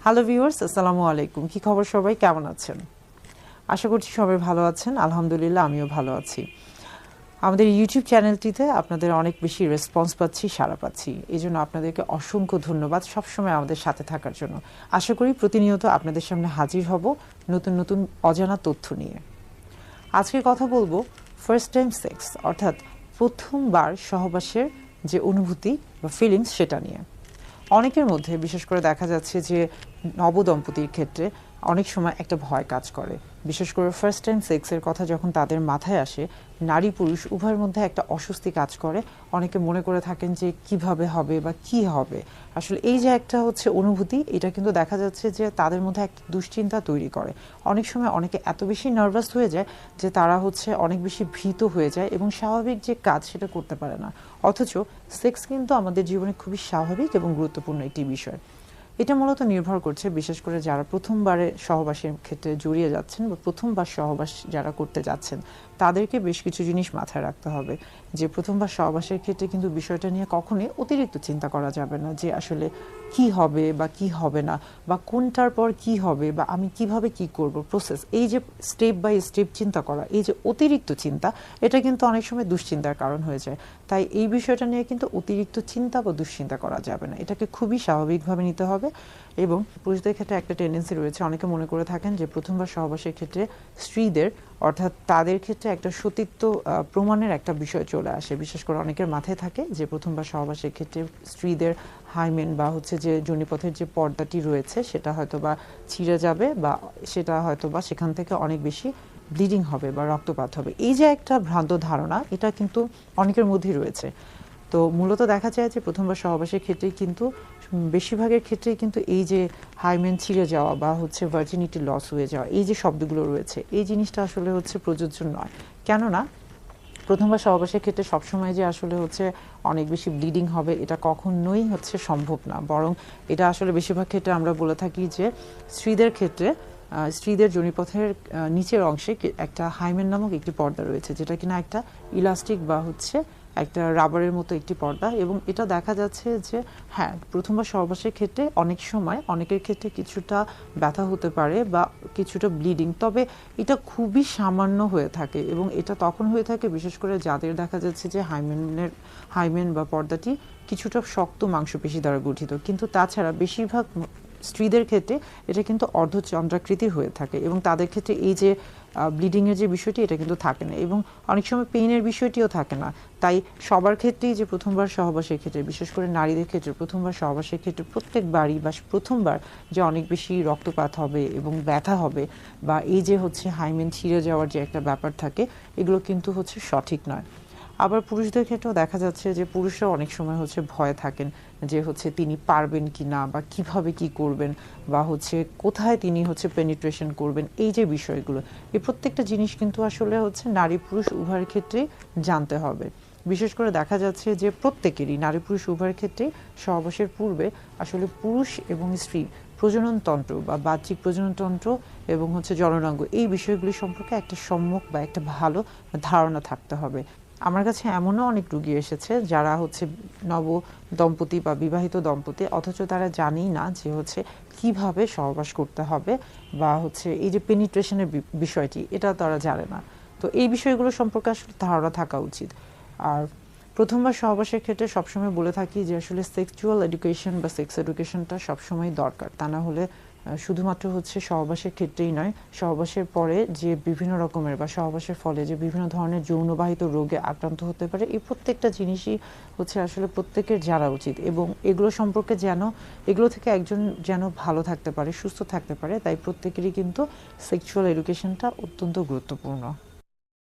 Hello viewers, আসসালামু আলাইকুম। কি খবর সবাই, কেমন আছেন? আশা করছি সবাই ভালো আছেন। আলহামদুলিল্লাহ, আমিও ভালো আছি। আমাদের ইউটিউব চ্যানেলটিতে আপনাদের অনেক বেশি রেসপন্স পাচ্ছি, সাড়া পাচ্ছি। এই জন্য আপনাদেরকে অসংখ্য ধন্যবাদ সবসময় আমাদের সাথে থাকার জন্য। আশা করি প্রতিনিয়ত আপনাদের সামনে হাজির হব নতুন নতুন অজানা তথ্য নিয়ে। আজকে কথা বলবো ফার্স্ট টাইম সেক্স, অর্থাৎ প্রথমবার সহবাসের যে অনুভূতি বা ফিলিংস সেটা নিয়ে। অনেকের মধ্যে বিশেষ করে দেখা যাচ্ছে যে নবদম্পতির ক্ষেত্রে অনেক সময় একটা ভয় কাজ করে। বিশেষ করে ফার্স্ট টাইম সেক্সের কথা যখন তাদের মাথায় আসে, নারী পুরুষ উভয়ের মধ্যে একটা অস্বস্তি কাজ করে। অনেকে মনে করে থাকেন যে কিভাবে হবে বা কি হবে। আসলে এই যে একটা অনুভূতি, এটা কিন্তু দেখা যাচ্ছে যে তাদের মধ্যে একটা দুশ্চিন্তা তৈরি করে। অনেক সময় অনেকে এত বেশি নার্ভাস হয়ে যায় যে তারা অনেক বেশি ভীত হয়ে যায় এবং স্বাভাবিক যে কাজ সেটা করতে পারে না। অথচ সেক্স কিন্তু আমাদের জীবনে খুবই স্বাভাবিক এবং গুরুত্বপূর্ণ একটি বিষয়। এটা মূলত নির্ভর করছে বিশেষ করে যারা প্রথমবারে সহবাসের ক্ষেত্রে জড়িয়ে যাচ্ছেন বা প্রথমবার সহবাস যারা করতে যাচ্ছেন, তাদেরকে বেশ কিছু জিনিস মাথায় রাখতে হবে। যে প্রথমবার সহবাসের ক্ষেত্রে কিন্তু বিষয়টা নিয়ে কখনোই অতিরিক্ত চিন্তা করা যাবে না যে আসলে কি হবে বা কি হবে না, বা কোনটার পর কি হবে, বা আমি কিভাবে কি করব, প্রসেস, এই যে স্টেপ বাই স্টেপ চিন্তা করা, এই যে অতিরিক্ত চিন্তা, এটা কিন্তু অনেক সময় দুশ্চিন্তার কারণ হয়ে যায়। তাই এই বিষয়টা নিয়ে কিন্তু অতিরিক্ত চিন্তা বা দুশ্চিন্তা করা যাবে না, এটাকে খুবই স্বাভাবিকভাবে নিতে হবে। এবং পুরুষদের ক্ষেত্রে একটা টেন্ডেন্সি রয়েছে, অনেকে মনে করে থাকেন যে প্রথমবার সহবাসের ক্ষেত্রে স্ত্রীদের, অর্থাৎ তাদের ক্ষেত্রে একটা সতীত্ব প্রমাণের একটা বিষয় চলে আসে। বিশেষ করে অনেকের মাথায় থাকে যে প্রথমবার সহবাসের ক্ষেত্রে স্ত্রীদের হাইমেন বা যে যোনিপথের যে পর্দাটি রয়েছে সেটা হয়তো বা ছিঁড়ে যাবে, বা সেটা হয়তো বা সেখান থেকে অনেক বেশি ব্লিডিং হবে বা রক্তপাত হবে। এই যে একটা ভ্রান্ত ধারণা, এটা কিন্তু অনেকের মধ্যেই রয়েছে। তো মূলত দেখা যায় যে প্রথমবার সহবাসের ক্ষেত্রেই কিন্তু বেশিরভাগের ক্ষেত্রেই কিন্তু এই যে হাইমেন ছিঁড়ে যাওয়া বা ভার্জিনিটি লস হয়ে যাওয়া, এই যে শব্দগুলো রয়েছে, এই জিনিসটা আসলে প্রযোজ্য নয়। কেননা প্রথমবার সহবাসের ক্ষেত্রে সবসময় যে আসলে অনেক বেশি ব্লিডিং হবে, এটা কখনোই সম্ভব না। বরং এটা আসলে বেশিরভাগ ক্ষেত্রে আমরা বলে থাকি যে স্ত্রীদের ক্ষেত্রে স্ত্রীদের যোনিপথের নিচের অংশে একটা হাইমেন নামক একটি পর্দা রয়েছে, যেটা কিনা একটা ইলাস্টিক বা একটা রাবারের মতো একটি পর্দা। এবং এটা দেখা যাচ্ছে যে হ্যাঁ, প্রথমবার সহবাসের ক্ষেত্রে অনেক সময় অনেকের ক্ষেত্রে কিছুটা ব্যথা হতে পারে বা কিছুটা ব্লিডিং, তবে এটা খুবই সামান্য হয়ে থাকে। এবং এটা তখন হয়ে থাকে বিশেষ করে যাদের দেখা যাচ্ছে যে হাইমেন বা পর্দাটি কিছুটা শক্ত মাংসপেশি দ্বারা গঠিত। কিন্তু তাছাড়া বেশিরভাগ স্ত্রীদের ক্ষেত্রে এটা কিন্তু অর্ধচন্দ্রাকৃতির হয়ে থাকে, এবং তাদের ক্ষেত্রে এই যে ব্লিডিংয়ের যে বিষয়টি, এটা কিন্তু থাকে না, এবং অনেক সময় পেইনের বিষয়টিও থাকে না। তাই সবার ক্ষেত্রেই যে প্রথমবার সহবাসের ক্ষেত্রে, বিশেষ করে নারীদের ক্ষেত্রে প্রথমবার সহবাসের ক্ষেত্রে প্রত্যেকবারই বা প্রথমবার যে অনেক বেশি রক্তপাত হবে এবং ব্যথা হবে, বা এই যে হাইমেন ছিঁড়ে যাওয়ার যে একটা ব্যাপার থাকে, এগুলো কিন্তু সঠিক নয়। আবার পুরুষদের ক্ষেত্রেও দেখা যাচ্ছে যে পুরুষরা অনেক সময় ভয়ে থাকেন যে তিনি পারবেন কি না, বা কিভাবে কি করবেন, বা কোথায় তিনি পেনিট্রেশন করবেন, এই যে বিষয়গুলো, এই প্রত্যেকটা জিনিস কিন্তু আসলে নারী পুরুষ উভয়ের ক্ষেত্রেই জানতে হবে। বিশেষ করে দেখা যাচ্ছে যে প্রত্যেকেরই, নারী পুরুষ উভয়ের ক্ষেত্রেই সহবাসের পূর্বে আসলে পুরুষ এবং স্ত্রী প্রজননতন্ত্র বা বাহ্যিক প্রজননতন্ত্র এবং জননাঙ্গ, এই বিষয়গুলি সম্পর্কে একটা সম্যক বা একটা ভালো ধারণা থাকতে হবে। আমার কাছে এমনও অনেক রুগী এসেছে যারা নব দম্পতি বা বিবাহিত দম্পতি, অথচ তারা জানেই না যে কিভাবে সহবাস করতে হবে, বা এই যে পেনিট্রেশনের বিষয়টি, এটা তারা জানে না। তো এই বিষয়গুলো সম্পর্কে আসলে ধারণা থাকা উচিত। আর প্রথমবার সহবাসের ক্ষেত্রে সবসময় বলে থাকি যে আসলে সেক্সুয়াল এডুকেশন বা সেক্স এডুকেশনটা সবসময় দরকার। তা না হলে শুধুমাত্র সহবাসের ক্ষেত্রেই নয়, সহবাসের পরে যে বিভিন্ন রকমের বা সহবাসের ফলে যে বিভিন্ন ধরনের যৌনবাহিত রোগে আক্রান্ত হতে পারে, এই প্রত্যেকটা জিনিসই আসলে প্রত্যেকের জানা উচিত। এবং এগুলো সম্পর্কে এগুলো থেকে একজন যেন ভালো থাকতে পারে, সুস্থ থাকতে পারে, তাই প্রত্যেকেরই কিন্তু সেক্সুয়াল এডুকেশনটা অত্যন্ত গুরুত্বপূর্ণ।